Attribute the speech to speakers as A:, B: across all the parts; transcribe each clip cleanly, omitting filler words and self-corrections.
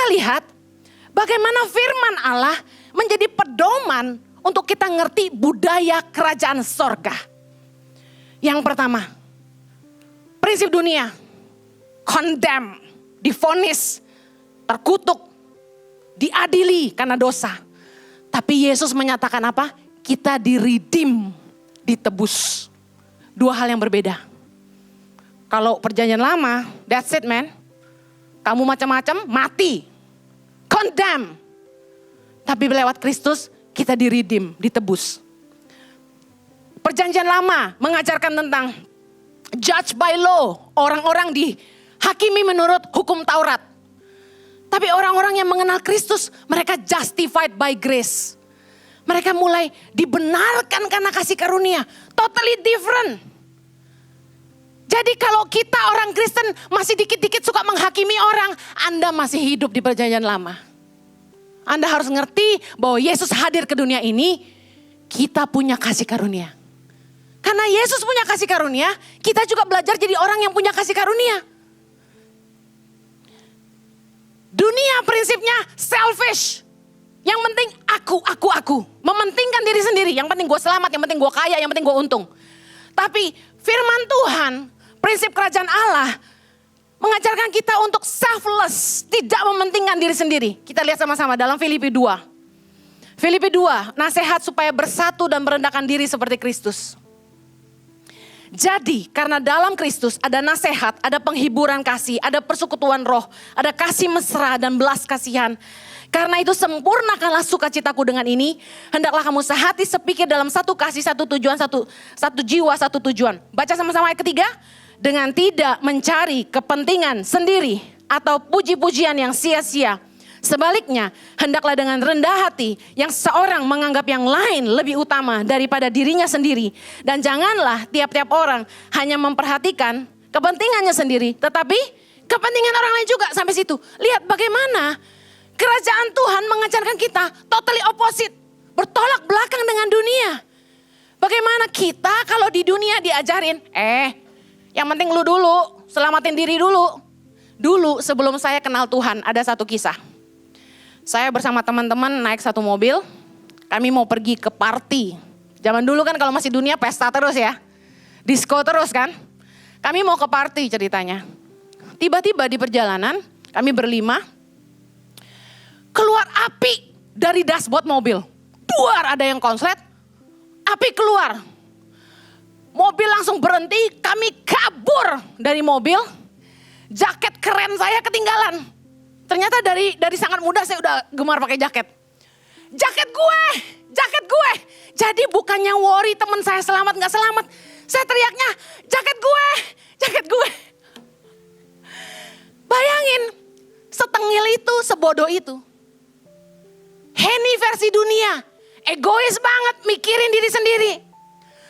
A: kita lihat bagaimana firman Allah menjadi pedoman untuk kita ngerti budaya kerajaan sorga. Yang pertama, prinsip dunia, condemn, divonis, terkutuk, diadili karena dosa. Tapi Yesus menyatakan apa? Kita di-redeem, ditebus. Dua hal yang berbeda. Kalau perjanjian lama, that's it man. Kamu macam-macam, mati. Condemn. Tapi lewat Kristus, kita di-redeem, ditebus. Perjanjian lama mengajarkan tentang judge by law. Orang-orang dihakimi menurut hukum Taurat. Tapi orang-orang yang mengenal Kristus, mereka justified by grace. Mereka mulai dibenarkan karena kasih karunia. Totally different. Jadi kalau kita orang Kristen masih dikit-dikit suka menghakimi orang, Anda masih hidup di perjanjian lama. Anda harus ngerti bahwa Yesus hadir ke dunia ini, kita punya kasih karunia. Karena Yesus punya kasih karunia, kita juga belajar jadi orang yang punya kasih karunia. Dunia prinsipnya selfish. Yang penting aku. Mementingkan diri sendiri. Yang penting gue selamat, yang penting gue kaya, yang penting gue untung. Tapi firman Tuhan, prinsip kerajaan Allah, mengajarkan kita untuk selfless. Tidak mementingkan diri sendiri. Kita lihat sama-sama dalam Filipi 2. Filipi 2, nasihat supaya bersatu dan merendahkan diri seperti Kristus. Jadi karena dalam Kristus ada nasihat, ada penghiburan kasih, ada persekutuan roh, ada kasih mesra dan belas kasihan. Karena itu sempurnakanlah sukacitaku dengan ini. Hendaklah kamu sehati sepikir dalam satu kasih, satu tujuan, satu jiwa, satu tujuan. Baca sama-sama ayat ketiga. Dengan tidak mencari kepentingan sendiri atau puji-pujian yang sia-sia. Sebaliknya, hendaklah dengan rendah hati yang seorang menganggap yang lain lebih utama daripada dirinya sendiri. Dan janganlah tiap-tiap orang hanya memperhatikan kepentingannya sendiri, tetapi kepentingan orang lain juga sampai situ. Lihat bagaimana kerajaan Tuhan mengajarkan kita totally opposite, bertolak belakang dengan dunia. Bagaimana kita kalau di dunia diajarin, yang penting lu dulu, selamatin diri dulu. Dulu sebelum saya kenal Tuhan ada satu kisah. Saya bersama teman-teman naik satu mobil, kami mau pergi ke party. Zaman dulu kan kalau masih dunia pesta terus ya, disco terus kan. Kami mau ke party ceritanya. Tiba-tiba di perjalanan, kami berlima, keluar api dari dashboard mobil. Duar ada yang konslet, api keluar. Mobil langsung berhenti, kami kabur dari mobil. Jaket keren saya ketinggalan. Ternyata dari sangat muda saya udah gemar pakai jaket. Jaket gue. Jadi bukannya worry teman saya selamat gak selamat. Saya teriaknya, jaket gue. Bayangin, setengil itu, sebodoh itu. Henny versi dunia, egois banget, mikirin diri sendiri.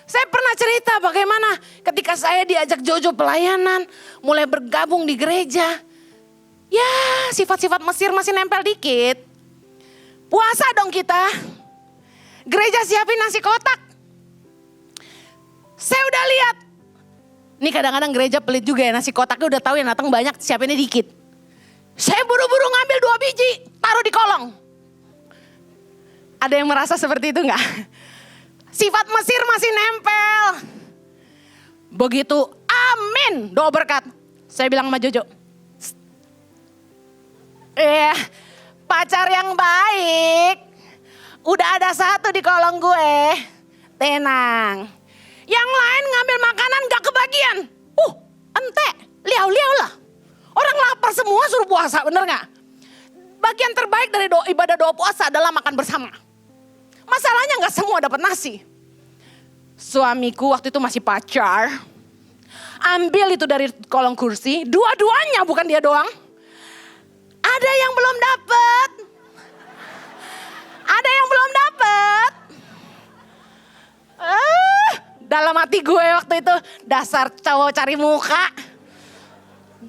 A: Saya pernah cerita bagaimana ketika saya diajak Jojo pelayanan, mulai bergabung di gereja. Ya, sifat-sifat Mesir masih nempel dikit. Puasa dong kita. Gereja siapin nasi kotak. Saya udah lihat. Ini kadang-kadang gereja pelit juga ya, nasi kotaknya udah tahu yang datang banyak, siapinnya dikit. Saya buru-buru ngambil 2 biji, taruh di kolong. Ada yang merasa seperti itu enggak? Sifat Mesir masih nempel. Begitu amin, doa berkat. Saya bilang sama Jojo, pacar yang baik. Udah ada 1 di kolong gue. Tenang. Yang lain ngambil makanan gak kebagian. Ente, liau-liau lah. Orang lapar semua suruh puasa, bener gak? Bagian terbaik dari ibadah doa puasa adalah makan bersama. Masalahnya gak semua dapat nasi. Suamiku waktu itu masih pacar. Ambil itu dari kolong kursi. Dua-duanya, bukan dia doang. Ada yang belum dapat. Dalam hati gue waktu itu, dasar cowok cari muka.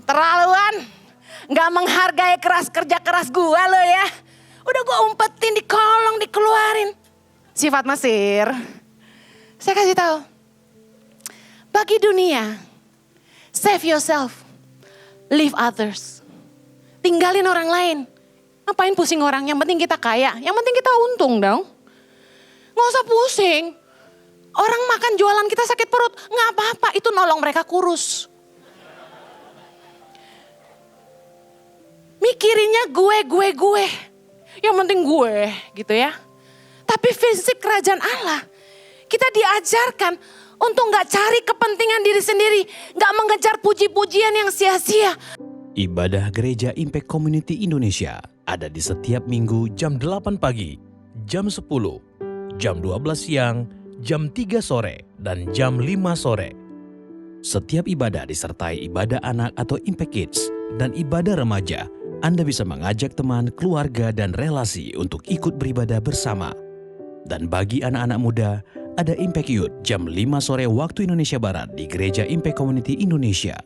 A: Terlaluan. Gak menghargai kerja keras gue lo ya. Udah gue umpetin di kolong, dikeluarin. Sifat Mesir. Saya kasih tahu. Bagi dunia, save yourself, leave others. Tinggalin orang lain, Ngapain pusing orang, yang penting kita kaya, yang penting kita untung dong. Nggak usah pusing. Orang makan jualan kita sakit perut, nggak apa-apa, itu nolong mereka kurus. Mikirinnya gue. Yang penting gue gitu ya. Tapi fisik kerajaan Allah, kita diajarkan untuk gak cari kepentingan diri sendiri. Gak mengejar puji-pujian yang sia-sia.
B: Ibadah Gereja Impact Community Indonesia ada di setiap minggu jam 8 pagi, jam 10, jam 12 siang, jam 3 sore, dan jam 5 sore. Setiap ibadah disertai ibadah anak atau Impact Kids dan ibadah remaja. Anda bisa mengajak teman, keluarga, dan relasi untuk ikut beribadah bersama. Dan bagi anak-anak muda, ada Impact Youth jam 5 sore waktu Indonesia Barat di Gereja Impact Community Indonesia.